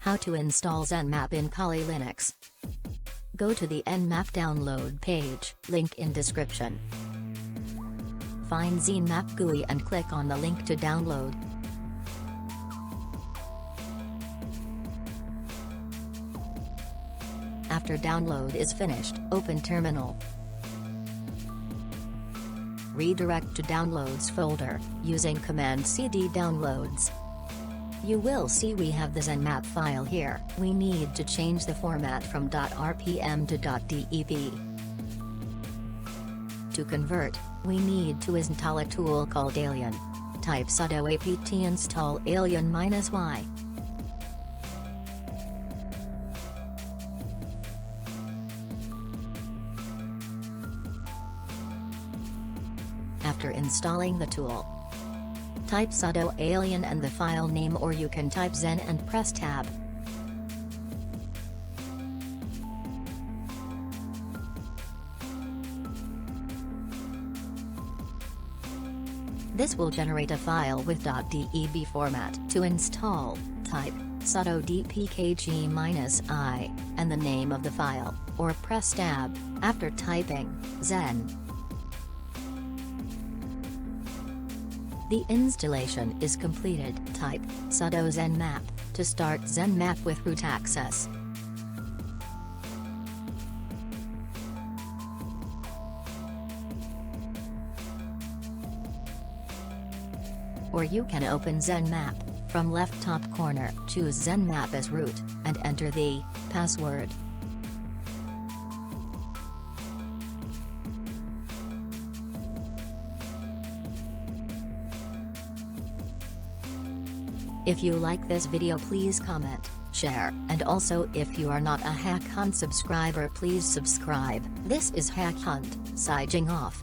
How to install ZenMap in Kali Linux. Go to the Nmap download page, link in description. Find ZenMap GUI and click on the link to download. After download is finished, open terminal. Redirect to Downloads folder, using Command CD Downloads. You will see we have the ZenMap file here. We need to change the format from .rpm to .deb. To convert, we need to install a tool called Alien. Type sudo apt install alien-y. After installing the tool, type sudo alien and the file name, or you can type zen and press tab. This will generate a file with .deb format. To install, type sudo dpkg-i, and the name of the file, or press tab, after typing zen. The installation is completed. Type sudo ZenMap to start ZenMap with root access. Or you can open ZenMap from left top corner, choose ZenMap as root, and enter the password. If you like this video, please comment, share, and also if you are not a Hack Hunt subscriber, please subscribe. This is Hack Hunt, signing off.